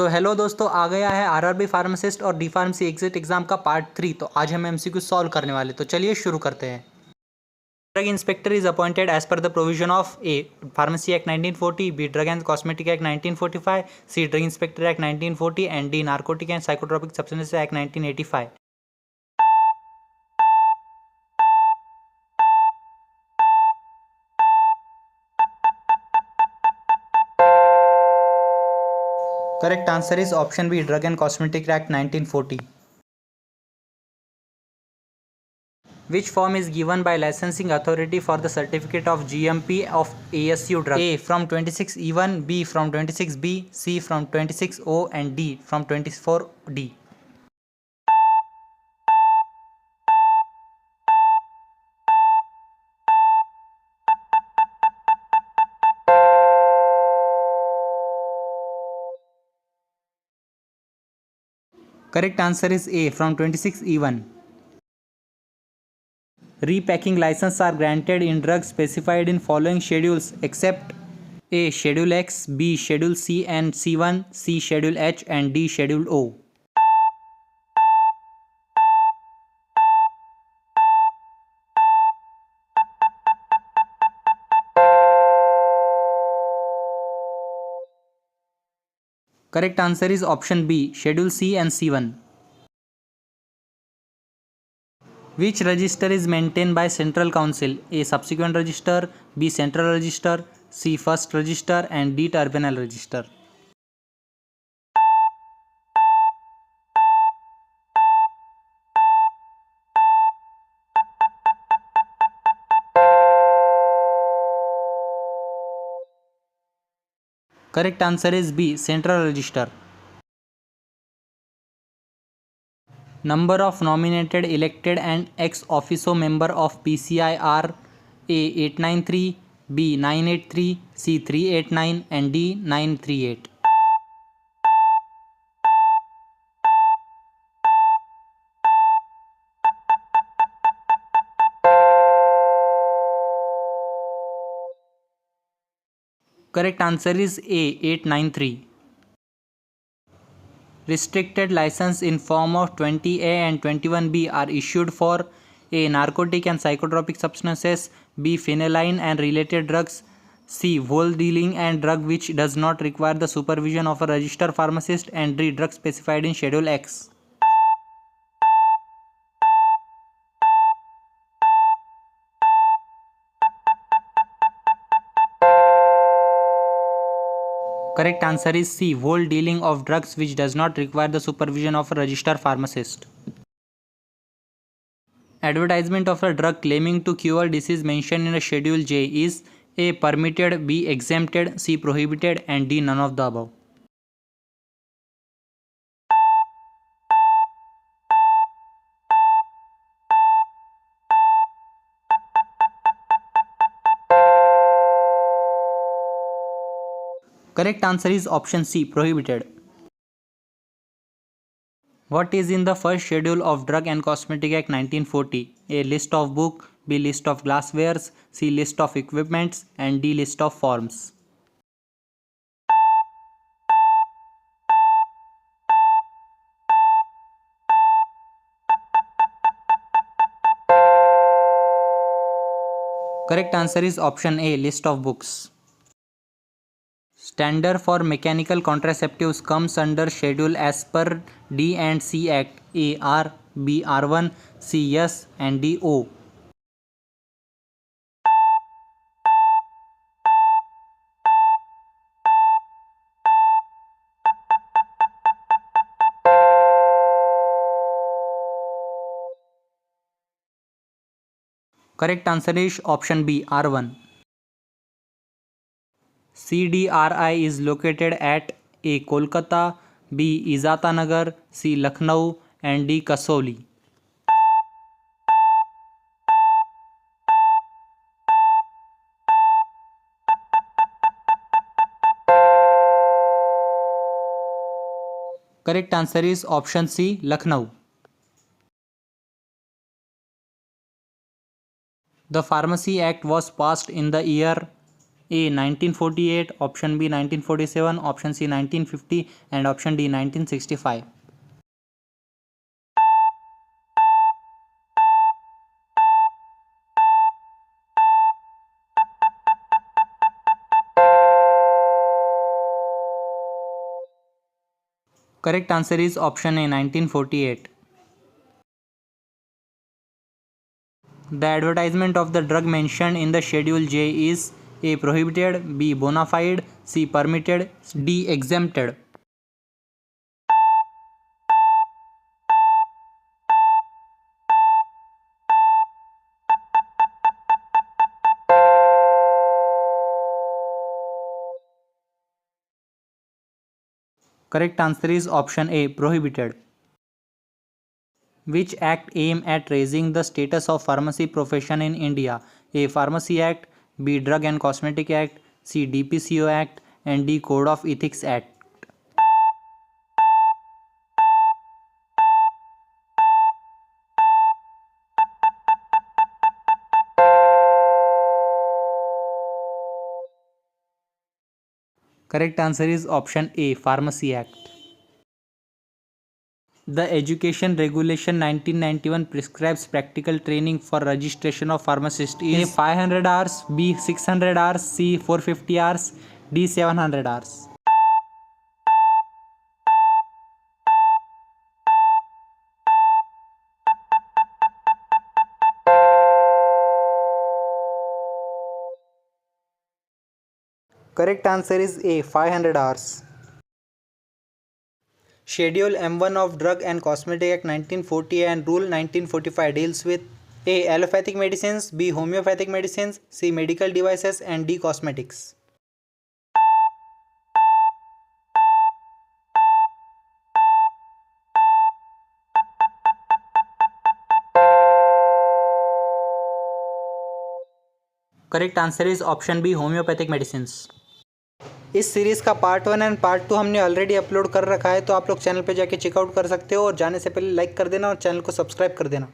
So hello दोस्तों, आ गया है आरआरबी फार्मासिस्ट और डी फार्मेसी एग्जिट एग्जाम का पार्ट 3। तो आज हम एमसीक्यू सॉल्व करने वाले, तो चलिए शुरू करते हैं। Drug inspector is appointed as per the provision of a pharmacy act 1940, B drug and cosmetic act 1945, C drug inspector act 1940 and D narcotic and psychotropic substances act 1985। Correct answer is option B, Drug and Cosmetic Act 1940. Which form is given by licensing authority for the certificate of GMP of ASU drug? A from 26E1, B from 26B, C from 26O and D from 24D. Correct answer is A from 26E1. Repacking licenses are granted in drugs specified in following schedules except A. Schedule X, B. Schedule C and C1, C. Schedule H and D. Schedule O. Correct answer is option B, Schedule C and C1. Which register is maintained by Central Council? A. Subsequent register, B. Central register, C. First register and D. Terminal register. Correct answer is B. Central register. Number of nominated, elected and ex officio member of PCI are A. 893, B. 983, C. 389 and D. 938. Correct answer is A. 893. Restricted license in form of 20A and 21B are issued for A. Narcotic and psychotropic substances, B. Phenylaline and related drugs, C. Wholedealing and drug which does not require the supervision of a registered pharmacist, and D. Drug specified in Schedule X. Correct answer is C. Wholedealing of drugs which does not require the supervision of a registered pharmacist. Advertisement of a drug claiming to cure disease mentioned in a Schedule J is A. Permitted, B. Exempted, C. Prohibited and D. None of the above. Correct answer is option C. Prohibited. What is in the first schedule of Drug and Cosmetic Act 1940? A. List of book, B. List of glasswares, C. List of equipments and D. List of forms. Correct answer is option A. List of books. Standard for mechanical contraceptives comes under schedule as per D and C Act. A. R, B. R1, C. Yes and D. O. Correct answer is option B. R1. CDRI is located at A. Kolkata, B. Izatanagar, C. Lucknow and D. Kasauli. Correct answer is option C. Lucknow. The Pharmacy Act was passed in the year A 1948, option B 1947, option C 1950 and option D 1965. Correct answer is option A 1948. The advertisement of the drug mentioned in the Schedule J is A prohibited, B bona fide, C permitted, D exempted. Correct answer is option A prohibited. Which act aim at raising the status of pharmacy profession in India? A Pharmacy Act, B Drug and Cosmetic Act, C DPCO Act and D Code of Ethics Act. Correct answer is option A Pharmacy Act. The Education Regulation 1991 prescribes practical training for registration of pharmacist is A 500 hours, B 600 hours, C 450 hours, D 700 hours. Correct answer is A 500 hours. Schedule M1 of Drug and Cosmetic Act 1940 and Rule 1945 deals with A allopathic medicines, B homeopathic medicines, C medical devices and D cosmetics. Correct answer is option B homeopathic medicines. इस series का part 1 and part 2 हमने already upload कर रखा है, तो आप लोग channel पे जाके चेकआउट कर सकते हो और जाने से पहले लाइक कर देना और चैनल को सब्सक्राइब कर देना।